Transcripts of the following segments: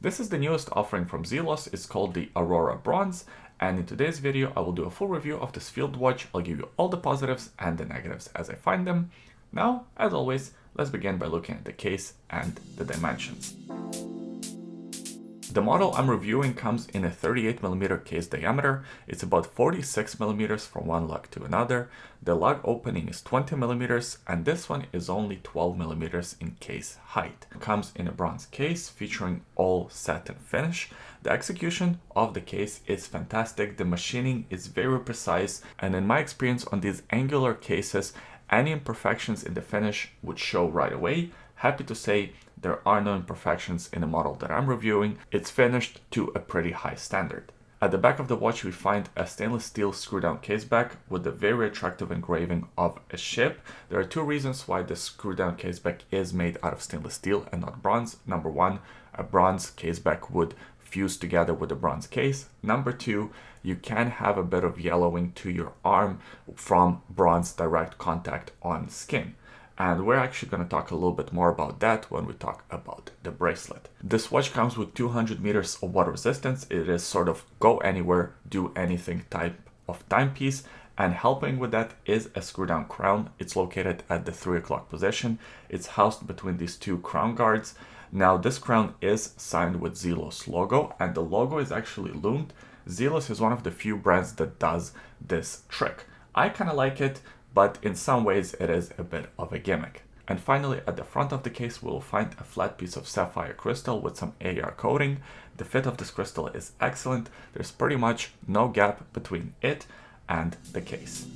This is the newest offering from Zelos. It's called the Aurora Bronze, and in today's video I will do a full review of this field watch. I'll give you all the positives and the negatives as I find them. Now, as always, let's begin by looking at the case and the dimensions. The model I'm reviewing comes in a 38mm case diameter. It's about 46mm from one lug to another. The lug opening is 20mm, and this one is only 12mm in case height. It comes in a bronze case featuring all satin finish. The execution of the case is fantastic. The machining is very precise, and in my experience on these angular cases, any imperfections in the finish would show right away. Happy to say there are no imperfections in the model that I'm reviewing. It's finished to a pretty high standard. At the back of the watch we find a stainless steel screw-down case back with a very attractive engraving of a ship. There are two reasons why the screw-down case back is made out of stainless steel and not bronze. Number one, a bronze case back would fuse together with a bronze case. Number two, you can have a bit of yellowing to your arm from bronze direct contact on skin. And we're actually going to talk a little bit more about that when we talk about the bracelet. This watch comes with 200 meters of water resistance. It is sort of go anywhere, do anything type of timepiece. And helping with that is a screw down crown. It's located at the 3 o'clock position. It's housed between these two crown guards. Now this crown is signed with Zelos logo, and the logo is actually loomed. Zelos is one of the few brands that does this trick. I kind of like it, but in some ways it is a bit of a gimmick. And finally, at the front of the case, we'll find a flat piece of sapphire crystal with some AR coating. The fit of this crystal is excellent. There's pretty much no gap between it and the case.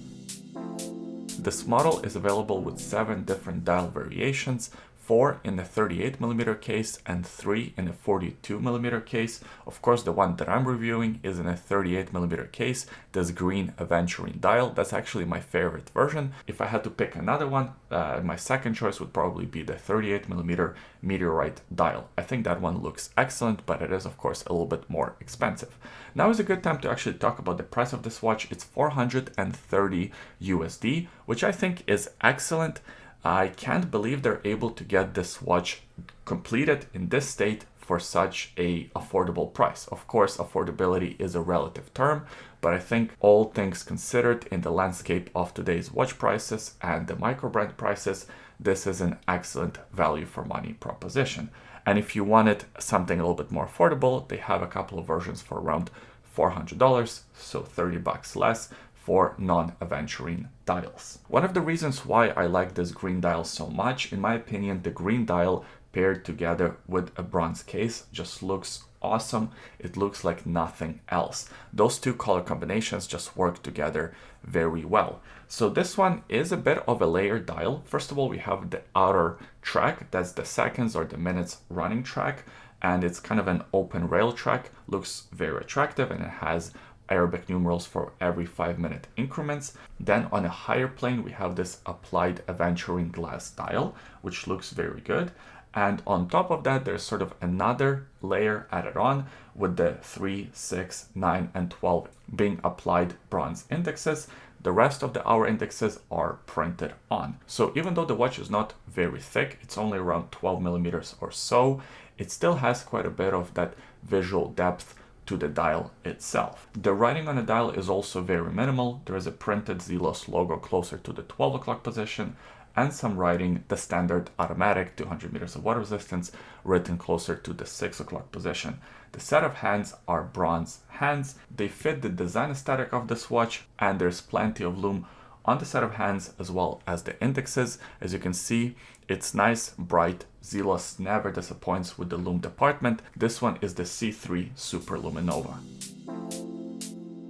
This model is available with 7 different dial variations, 4 in the 38mm case and 3 in a 42mm case. Of course, the one that I'm reviewing is in a 38mm case, this green aventurine dial. That's actually my favorite version. If I had to pick another one, my second choice would probably be the 38mm meteorite dial. I think that one looks excellent, but it is of course a little bit more expensive. Now is a good time to actually talk about the price of this watch. It's $430 USD, which I think is excellent. I can't believe they're able to get this watch completed in this state for such a affordable price. Of course, affordability is a relative term, but I think all things considered in the landscape of today's watch prices and the micro brand prices, this is an excellent value for money proposition. And if you wanted something a little bit more affordable, they have a couple of versions for around $400, so $30 less, for non-aventurine dials. One of the reasons why I like this green dial so much, in my opinion, the green dial paired together with a bronze case just looks awesome. It looks like nothing else. Those two color combinations just work together very well. So this one is a bit of a layered dial. First of all, we have the outer track, that's the seconds or the minutes running track, and it's kind of an open rail track, looks very attractive, and it has Arabic numerals for every 5-minute increments. Then on a higher plane, we have this applied aventurine glass dial, which looks very good. And on top of that, there's sort of another layer added on with the 3, 6, 9, and 12 being applied bronze indexes. The rest of the hour indexes are printed on. So even though the watch is not very thick, it's only around 12mm or so, it still has quite a bit of that visual depth to the dial itself. The writing on the dial is also very minimal. There is a printed Zelos logo closer to the 12 o'clock position and some writing, the standard automatic 200 meters of water resistance, written closer to the 6 o'clock position. The set of hands are bronze hands. They fit the design aesthetic of this watch, and there's plenty of lume on the set of hands as well as the indexes. As you can see, it's nice, bright. Zelos never disappoints with the lume department. This one is the C3 Super Luminova.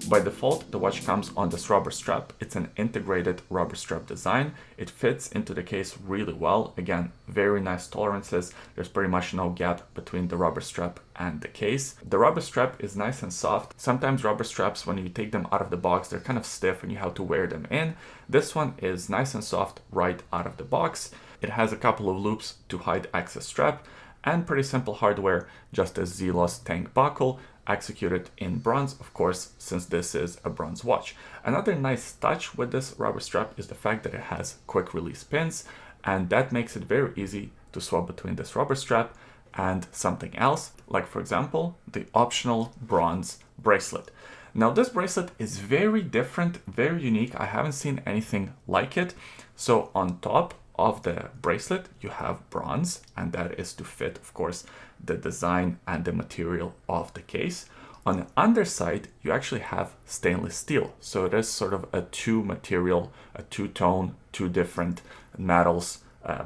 By default, the watch comes on this rubber strap. It's an integrated rubber strap design. It fits into the case really well. Again, very nice tolerances. There's pretty much no gap between the rubber strap and the case. The rubber strap is nice and soft. Sometimes rubber straps, when you take them out of the box, they're kind of stiff and you have to wear them in. This one is nice and soft right out of the box. It has a couple of loops to hide excess strap and pretty simple hardware, just a Zelos tank buckle, executed in bronze, of course, since this is a bronze watch. Another nice touch with this rubber strap is the fact that it has quick release pins, and that makes it very easy to swap between this rubber strap and something else, like for example, the optional bronze bracelet. Now this bracelet is very different, very unique. I haven't seen anything like it. So on top of the bracelet, you have bronze, and that is to fit, of course, the design and the material of the case. On the underside, you actually have stainless steel. So it is sort of a two material, a two-tone, two different metals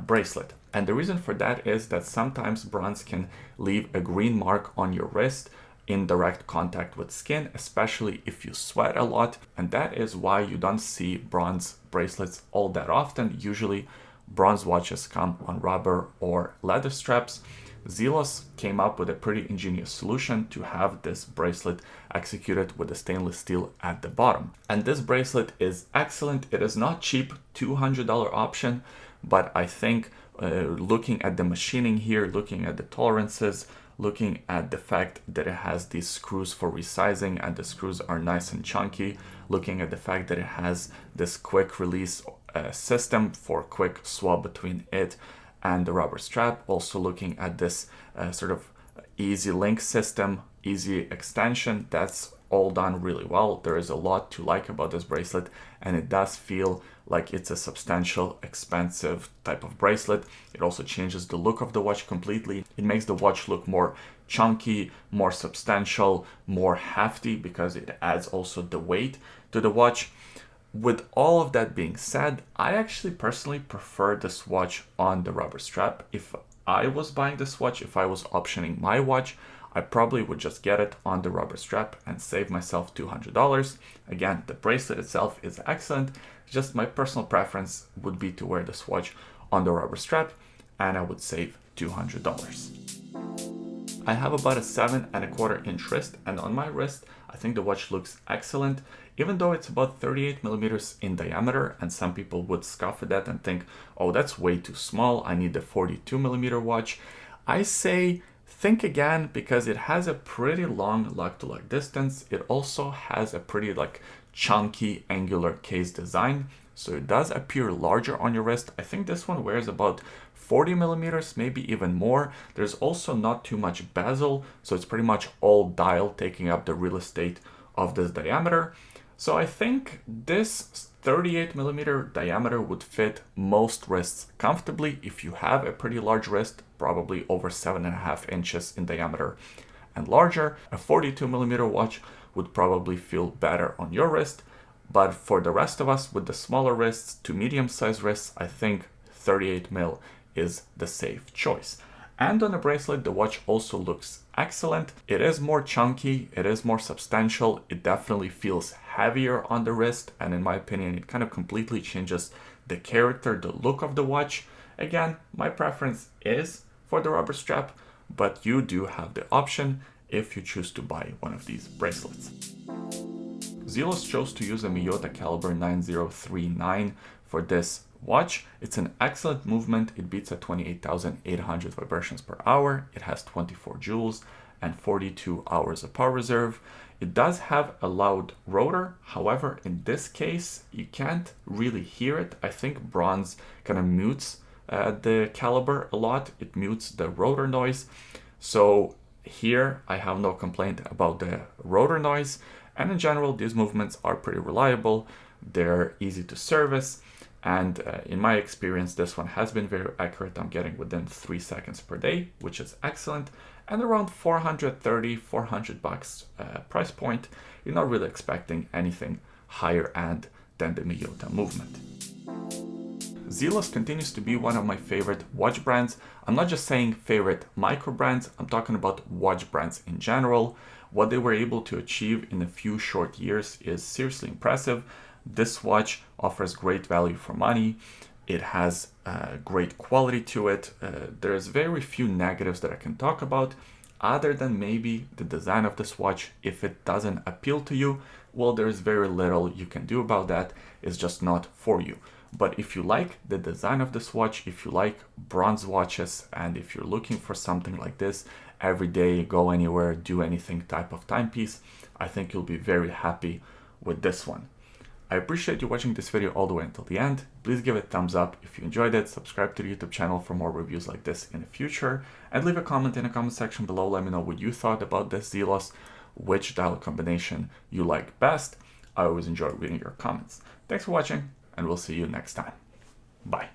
bracelet. And the reason for that is that sometimes bronze can leave a green mark on your wrist in direct contact with skin, especially if you sweat a lot. And that is why you don't see bronze bracelets all that often. Usually bronze watches come on rubber or leather straps. Zelos came up with a pretty ingenious solution to have this bracelet executed with a stainless steel at the bottom. And this bracelet is excellent. It is not cheap, $200 option, but I think looking at the machining here, looking at the tolerances, looking at the fact that it has these screws for resizing and the screws are nice and chunky, looking at the fact that it has this quick release system for quick swap between it and the rubber strap, also looking at this sort of easy link system, easy extension, that's all done really well. There is a lot to like about this bracelet, and it does feel like it's a substantial, expensive type of bracelet. It also changes the look of the watch completely. It makes the watch look more chunky, more substantial, more hefty, because it adds also the weight to the watch. With all of that being said, I actually personally prefer this watch on the rubber strap. If I was buying this watch, if I was optioning my watch, I probably would just get it on the rubber strap and save myself $200. Again, the bracelet itself is excellent. Just my personal preference would be to wear this watch on the rubber strap, and I would save $200. I have about a 7¼ inch wrist, and on my wrist, I think the watch looks excellent, even though it's about 38 millimeters in diameter, and some people would scoff at that and think, oh, that's way too small, I need a 42 millimeter watch. I say, think again, because it has a pretty long lug-to-lug distance. It also has a pretty chunky angular case design, so it does appear larger on your wrist. I think this one wears about 40 millimeters, maybe even more. There's also not too much bezel, so it's pretty much all dial taking up the real estate of this diameter. So I think this 38 millimeter diameter would fit most wrists comfortably. If you have a pretty large wrist, probably over 7½ inches in diameter and larger, a 42 millimeter watch would probably feel better on your wrist. But for the rest of us with the smaller wrists to medium-sized wrists, I think 38 mil is the safe choice. And on the bracelet, the watch also looks excellent. It is more chunky, it is more substantial, it definitely feels heavier on the wrist, and in my opinion, it kind of completely changes the character, the look of the watch. Again, my preference is for the rubber strap, but you do have the option if you choose to buy one of these bracelets. Zelos chose to use a Miyota caliber 9039 for this watch. It's an excellent movement. It beats at 28,800 vibrations per hour. It has 24 joules and 42 hours of power reserve. It does have a loud rotor. However, in this case, you can't really hear it. I think bronze kind of mutes the caliber a lot. It mutes the rotor noise. So here I have no complaint about the rotor noise. And in general, these movements are pretty reliable. They're easy to service. And in my experience, this one has been very accurate. I'm getting within 3 seconds per day, which is excellent. And around $400 price point, you're not really expecting anything higher end than the Miyota movement. Zelos continues to be one of my favorite watch brands. I'm not just saying favorite micro brands, I'm talking about watch brands in general. What they were able to achieve in a few short years is seriously impressive. This watch offers great value for money. It has great quality to it. There's very few negatives that I can talk about, other than maybe the design of this watch. If it doesn't appeal to you, well, there's very little you can do about that. It's just not for you. But if you like the design of this watch, if you like bronze watches, and if you're looking for something like this, every day, go anywhere, do anything type of timepiece, I think you'll be very happy with this one. I appreciate you watching this video all the way until the end. Please give it a thumbs up if you enjoyed it, subscribe to the YouTube channel for more reviews like this in the future, and leave a comment in the comment section below. Let me know what you thought about this Zelos, which dial combination you like best. I always enjoy reading your comments. Thanks for watching, and we'll see you next time. Bye.